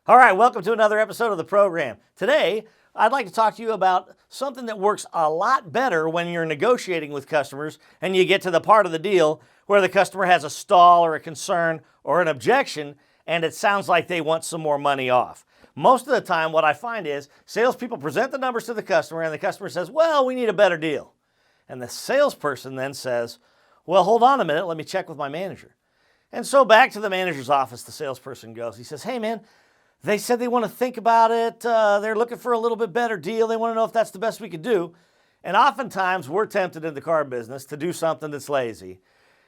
All right, welcome to another episode of the program. Today, I'd like to talk to you about something that works a lot better when you're negotiating with customers and you get to the part of the deal where the customer has a stall or a concern or an objection and it sounds like they want some more money off. Most of the time, what I find is salespeople present the numbers to the customer and the customer says, well, we need a better deal. And the salesperson then says, well, hold on a minute, let me check with my manager. And so back to the manager's office, the salesperson goes. He says, hey man, they said they want to think about it. They're looking for a little bit better deal. They want to know if that's the best we could do. And oftentimes we're tempted in the car business to do something that's lazy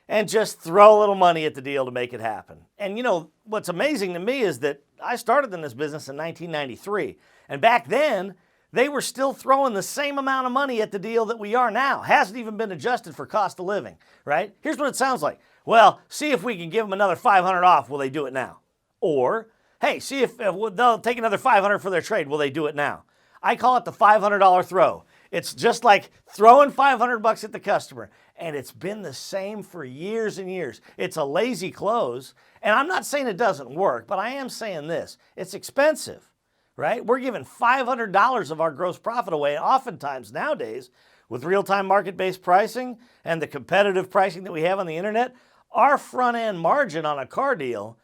and just throw a little money at the deal to make it happen. And you know, what's amazing to me is that I started in this business in 1993. And back then, they were still throwing the same amount of money at the deal that we are now. Hasn't even been adjusted for cost of living, right? Here's what it sounds like. Well, see if we can give them another $500 off. Will they do it now? Or, hey, see if they'll take another $500 for their trade. Will they do it now? I call it the $500 throw. It's just like throwing $500 at the customer. And it's been the same for years and years. It's a lazy close. And I'm not saying it doesn't work, but I am saying this. It's expensive, right? We're giving $500 of our gross profit away. Oftentimes nowadays, with real-time market-based pricing and the competitive pricing that we have on the internet, our front-end margin on a car deal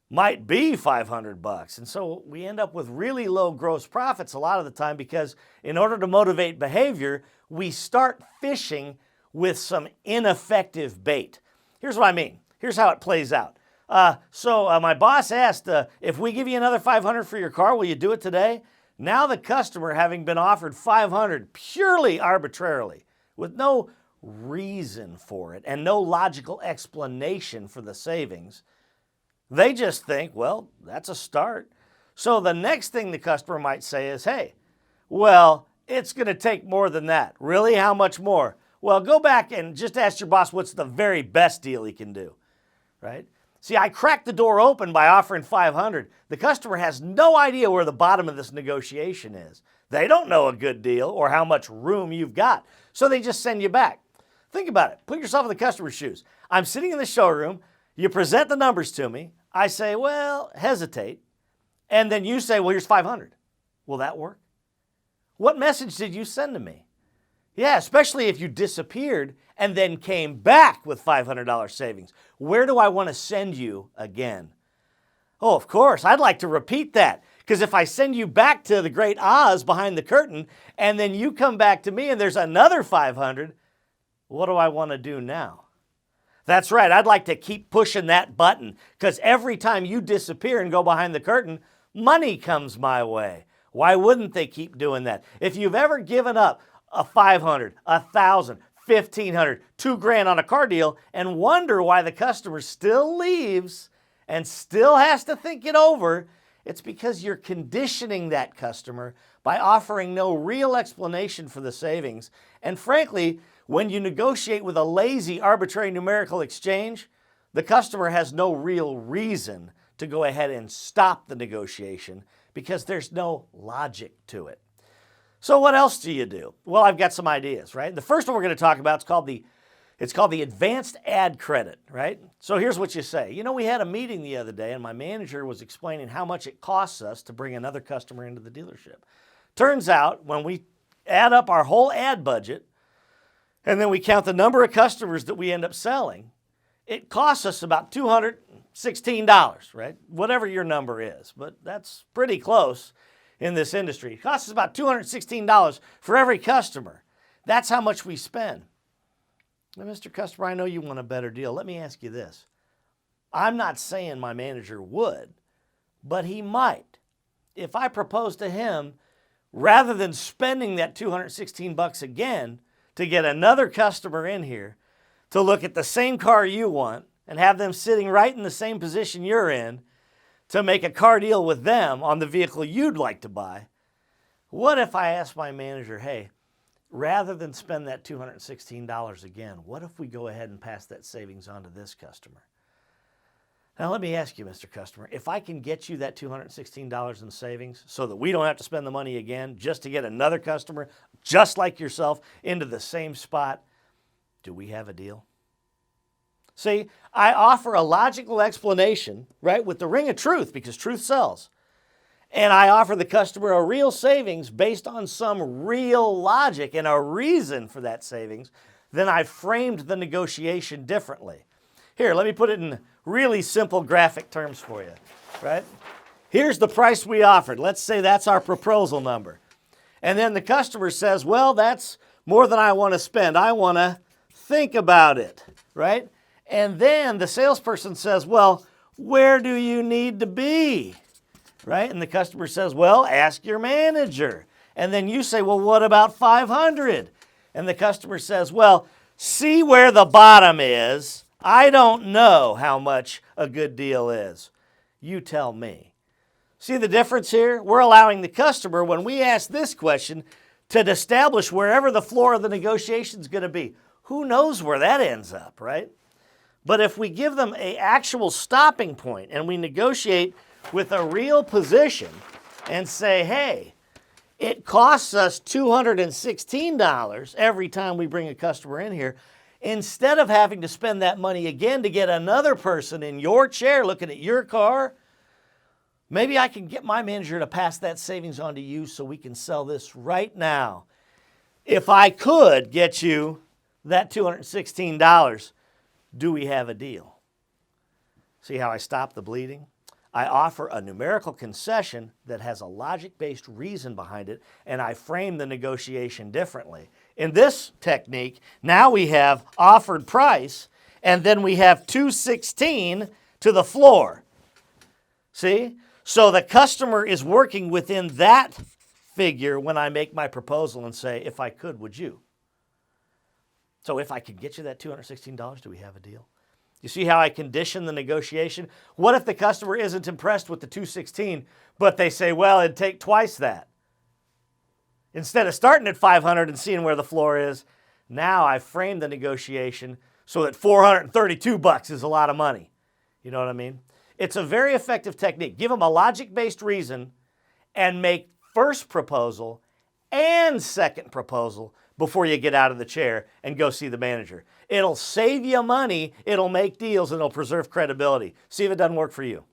might be $500. And so we end up with really low gross profits a lot of the time because in order to motivate behavior, we start fishing with some ineffective bait. Here's what I mean. Here's how it plays out. So my boss asked, if we give you another $500 for your car, will you do it today? Now the customer, having been offered $500 purely arbitrarily, with no reason for it and no logical explanation for the savings, they just think, well, that's a start. So the next thing the customer might say is, hey, well, it's going to take more than that. Really? How much more? Well, go back and just ask your boss what's the very best deal he can do, right? See, I cracked the door open by offering $500. The customer has no idea where the bottom of this negotiation is. They don't know a good deal or how much room you've got, so they just send you back. Think about it. Put yourself in the customer's shoes. I'm sitting in the showroom. You present the numbers to me. I say, well, hesitate. And then you say, well, here's $500. Will that work? What message did you send to me? Yeah, especially if you disappeared and then came back with $500 savings. Where do I want to send you again? Oh, of course, I'd like to repeat that. Because if I send you back to the great Oz behind the curtain and then you come back to me and there's another $500, what do I want to do now? That's right, I'd like to keep pushing that button because every time you disappear and go behind the curtain, money comes my way. Why wouldn't they keep doing that? If you've ever given up a $500, $1,000, $1,500, $2,000 on a car deal and wonder why the customer still leaves and still has to think it over, it's because you're conditioning that customer by offering no real explanation for the savings. And frankly, when you negotiate with a lazy, arbitrary numerical exchange, the customer has no real reason to go ahead and stop the negotiation because there's no logic to it. So what else do you do? Well, I've got some ideas, right? The first one we're going to talk about is called the advanced ad credit, right? So here's what you say. You know, we had a meeting the other day and my manager was explaining how much it costs us to bring another customer into the dealership. Turns out when we add up our whole ad budget, and then we count the number of customers that we end up selling, it costs us about $216, right? Whatever your number is, but that's pretty close in this industry. It costs us about $216 for every customer. That's how much we spend. Now, Mr. Customer, I know you want a better deal. Let me ask you this. I'm not saying my manager would, but he might. If I propose to him, rather than spending that $216 again, to get another customer in here to look at the same car you want and have them sitting right in the same position you're in to make a car deal with them on the vehicle you'd like to buy, what if I ask my manager, hey, rather than spend that $216 again, what if we go ahead and pass that savings on to this customer? Now, let me ask you, Mr. Customer, if I can get you that $216 in savings so that we don't have to spend the money again just to get another customer just like yourself into the same spot, do we have a deal? See, I offer a logical explanation, right, with the ring of truth because truth sells. and I offer the customer a real savings based on some real logic and a reason for that savings, then I framed the negotiation differently. Here, let me put it in really simple graphic terms for you, right? Here's the price we offered. Let's say that's our proposal number. And then the customer says, well, that's more than I want to spend. I want to think about it, right? And then the salesperson says, well, where do you need to be, right? And the customer says, well, ask your manager. And then you say, well, what about 500? And the customer says, well, see where the bottom is. I don't know how much a good deal is. You tell me. See the difference here? We're allowing the customer, when we ask this question, to establish wherever the floor of the negotiation is going to be. Who knows where that ends up, right? But if we give them an actual stopping point and we negotiate with a real position and say, hey, it costs us $216 every time we bring a customer in here, instead of having to spend that money again to get another person in your chair looking at your car, maybe I can get my manager to pass that savings on to you so we can sell this right now. If I could get you that $216, do we have a deal? See how I stop the bleeding? I offer a numerical concession that has a logic-based reason behind it, and I frame the negotiation differently. In this technique, now we have offered price, and then we have $216 to the floor. See? So the customer is working within that figure when I make my proposal and say, if I could, would you? So if I could get you that $216, do we have a deal? You see how I condition the negotiation? What if the customer isn't impressed with the $216, but they say, well, it'd take twice that? Instead of starting at $500 and seeing where the floor is, now I frame the negotiation so that $432 is a lot of money. You know what I mean? It's a very effective technique. Give them a logic-based reason and make first proposal and second proposal before you get out of the chair and go see the manager. It'll save you money, it'll make deals, and it'll preserve credibility. See if it doesn't work for you.